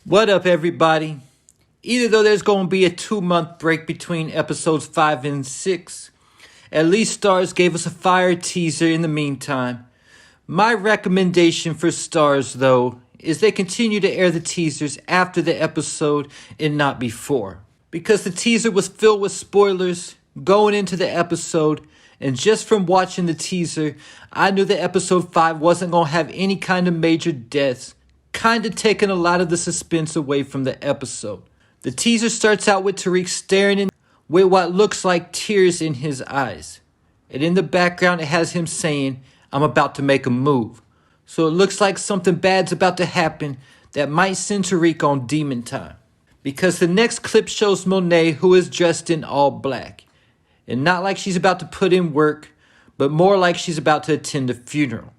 What up, everybody? Even though there's going to be a 2-month break between episodes 5 and 6, at least Starz gave us a fire teaser in the meantime. My recommendation for Starz, though, is they continue to air the teasers after the episode and not before. Because the teaser was filled with spoilers going into the episode, and just from watching the teaser, I knew that episode 5 wasn't going to have any kind of major deaths, kind of taking a lot of the suspense away from the episode. The teaser starts out with Tariq staring in with what looks like tears in his eyes. And in the background it has him saying, "I'm about to make a move." So it looks like something bad's about to happen that might send Tariq on demon time. Because the next clip shows Monet, who is dressed in all black. And not like she's about to put in work, but more like she's about to attend a funeral.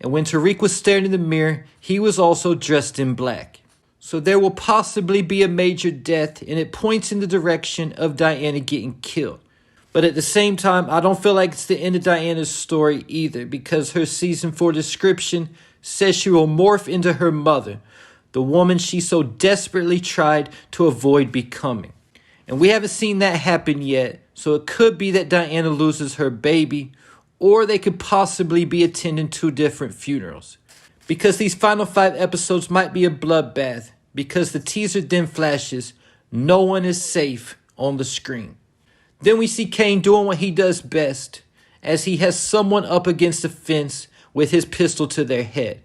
And when Tariq was staring in the mirror, he was also dressed in black. So there will possibly be a major death, and it points in the direction of Diana getting killed. But at the same time, I don't feel like it's the end of Diana's story either, because her season 4 description says she will morph into her mother, the woman she so desperately tried to avoid becoming. And we haven't seen that happen yet, so it could be that Diana loses her baby, or they could possibly be attending 2 different funerals. Because these final 5 episodes might be a bloodbath, because the teaser then flashes, no one is safe on the screen. Then we see Kane doing what he does best, as he has someone up against the fence with his pistol to their head.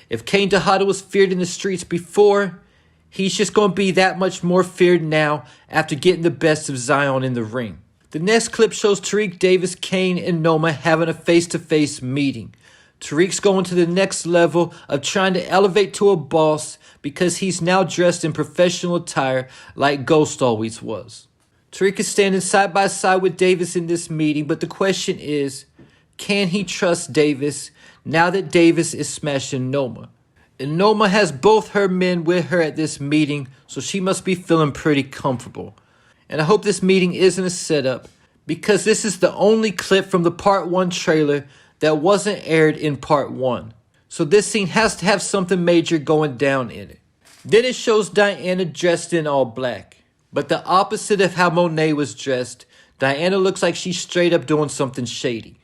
If Kane Tejada was feared in the streets before, he's just going to be that much more feared now after getting the best of Zion in the ring. The next clip shows Tariq, Davis, Kane, and Noma having a face-to-face meeting. Tariq's going to the next level of trying to elevate to a boss because he's now dressed in professional attire like Ghost always was. Tariq is standing side by side with Davis in this meeting, but the question is, can he trust Davis now that Davis is smashing Noma? And Noma has both her men with her at this meeting, so she must be feeling pretty comfortable. And I hope this meeting isn't a setup, because this is the only clip from the Part 1 trailer that wasn't aired in Part 1. So this scene has to have something major going down in it. Then it shows Diana dressed in all black. But the opposite of how Monet was dressed, Diana looks like she's straight up doing something shady.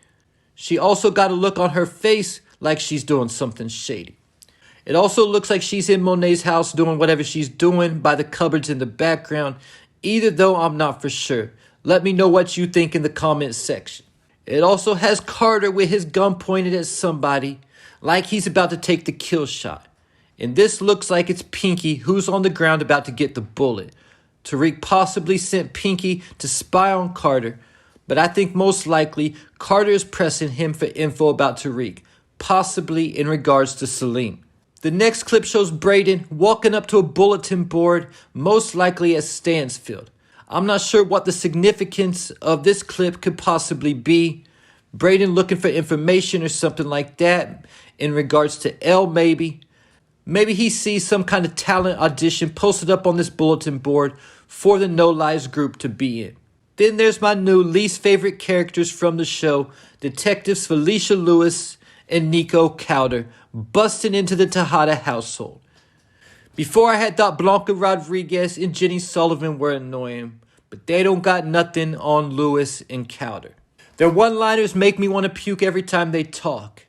She also got a look on her face like she's doing something shady. It also looks like she's in Monet's house doing whatever she's doing by the cupboards in the background, either though I'm not for sure. Let me know what you think in the comments section. It also has Carter with his gun pointed at somebody, like he's about to take the kill shot. And this looks like it's Pinky who's on the ground about to get the bullet. Tariq possibly sent Pinky to spy on Carter, but I think most likely Carter is pressing him for info about Tariq, possibly in regards to Salim. The next clip shows Brayden walking up to a bulletin board, most likely at Stansfield. I'm not sure what the significance of this clip could possibly be. Brayden looking for information or something like that in regards to Elle maybe. Maybe he sees some kind of talent audition posted up on this bulletin board for the No Lies group to be in. Then there's my new least favorite characters from the show, Detectives Felicia Lewis and Nico Cowder, busting into the Tejada household. Before I had thought Blanca Rodriguez and Jenny Sullivan were annoying, but they don't got nothing on Lewis and Cowder. Their one-liners make me want to puke every time they talk.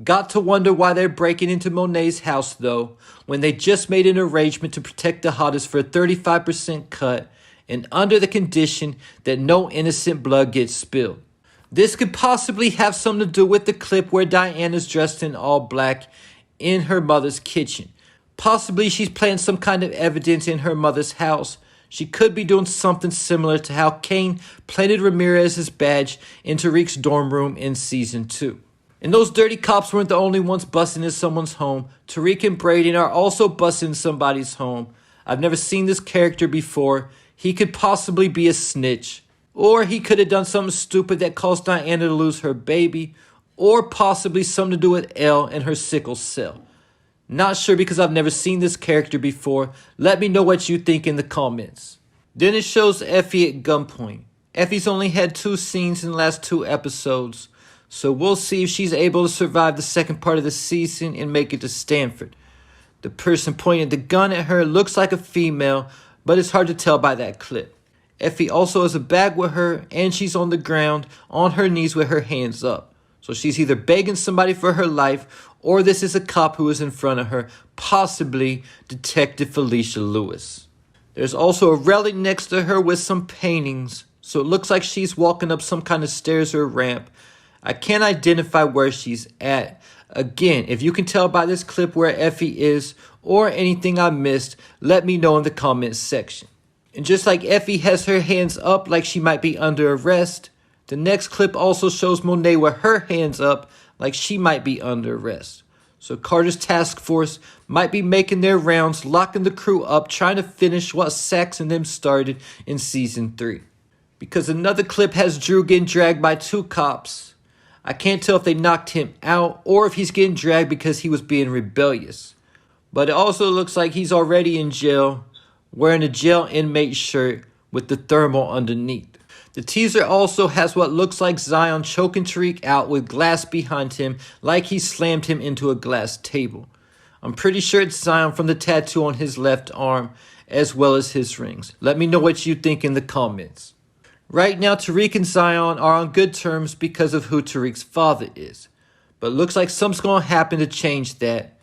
Got to wonder why they're breaking into Monet's house though, when they just made an arrangement to protect the Tejadas for a 35% cut and under the condition that no innocent blood gets spilled. This could possibly have something to do with the clip where Diana's dressed in all black in her mother's kitchen. Possibly she's planting some kind of evidence in her mother's house. She could be doing something similar to how Kane planted Ramirez's badge in Tariq's dorm room in Season 2. And those dirty cops weren't the only ones busting into someone's home. Tariq and Brayden are also busting somebody's home. I've never seen this character before. He could possibly be a snitch. Or he could have done something stupid that caused Diana to lose her baby. Or possibly something to do with Elle and her sickle cell. Not sure because I've never seen this character before. Let me know what you think in the comments. Then it shows Effie at gunpoint. Effie's only had 2 scenes in the last 2 episodes, so we'll see if she's able to survive the second part of the season and make it to Stanford. The person pointing the gun at her looks like a female, but it's hard to tell by that clip. Effie also has a bag with her, and she's on the ground, on her knees with her hands up. So she's either begging somebody for her life, or this is a cop who is in front of her, possibly Detective Felicia Lewis. There's also a relic next to her with some paintings, so it looks like she's walking up some kind of stairs or ramp. I can't identify where she's at. Again, if you can tell by this clip where Effie is, or anything I missed, let me know in the comments section. And just like Effie has her hands up like she might be under arrest, the next clip also shows Monet with her hands up like she might be under arrest. So Carter's task force might be making their rounds, locking the crew up, trying to finish what Sax and them started in season 3. Because another clip has Drew getting dragged by 2 cops. I can't tell if they knocked him out or if he's getting dragged because he was being rebellious. But it also looks like he's already in jail, wearing a jail inmate shirt with the thermal underneath. The teaser also has what looks like Zion choking Tariq out with glass behind him like he slammed him into a glass table. I'm pretty sure it's Zion from the tattoo on his left arm as well as his rings. Let me know what you think in the comments. Right now, Tariq and Zion are on good terms because of who Tariq's father is. But it looks like something's going to happen to change that.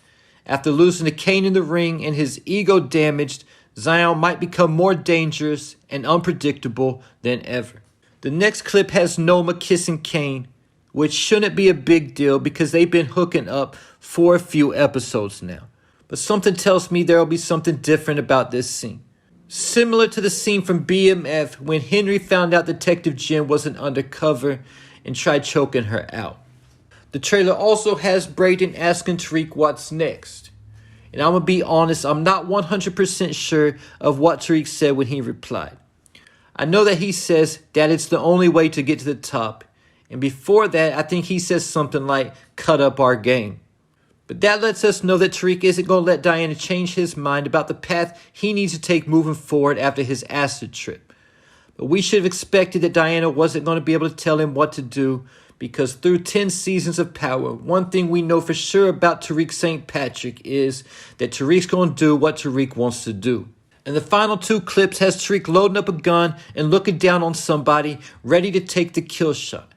After losing to Kane in the ring and his ego damaged, Zion might become more dangerous and unpredictable than ever. The next clip has Noma kissing Kane, which shouldn't be a big deal because they've been hooking up for a few episodes now. But something tells me there will be something different about this scene. Similar to the scene from BMF when Henry found out Detective Jen wasn't undercover and tried choking her out. The trailer also has Brayden asking Tariq what's next. And I'm going to be honest, I'm not 100% sure of what Tariq said when he replied. I know that he says that it's the only way to get to the top. And before that, I think he says something like, cut up our game. But that lets us know that Tariq isn't going to let Diana change his mind about the path he needs to take moving forward after his acid trip. But we should have expected that Diana wasn't going to be able to tell him what to do, because through 10 seasons of Power, one thing we know for sure about Tariq St. Patrick is that Tariq's going to do what Tariq wants to do. And the final 2 clips has Tariq loading up a gun and looking down on somebody, ready to take the kill shot.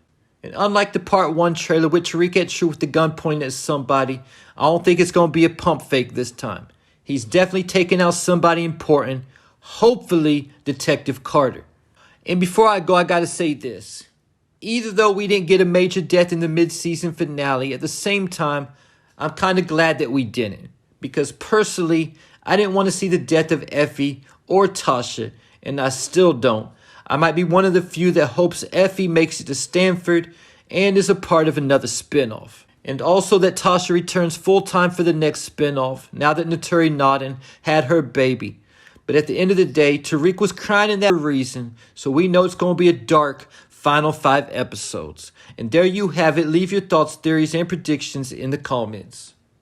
And unlike the part 1 trailer with Tariq at True with the gun pointed at somebody, I don't think it's going to be a pump fake this time. He's definitely taking out somebody important, hopefully Detective Carter. And before I go, I got to say this. Either though we didn't get a major death in the mid-season finale, at the same time, I'm kind of glad that we didn't. Because personally, I didn't want to see the death of Effie or Tasha, and I still don't. I might be one of the few that hopes Effie makes it to Stanford and is a part of another spinoff. And also that Tasha returns full-time for the next spinoff, now that Naturi Naughton had her baby. But at the end of the day, Tariq was crying in that reason, so we know it's going to be a dark final 5 episodes. And there you have it. Leave your thoughts, theories, and predictions in the comments.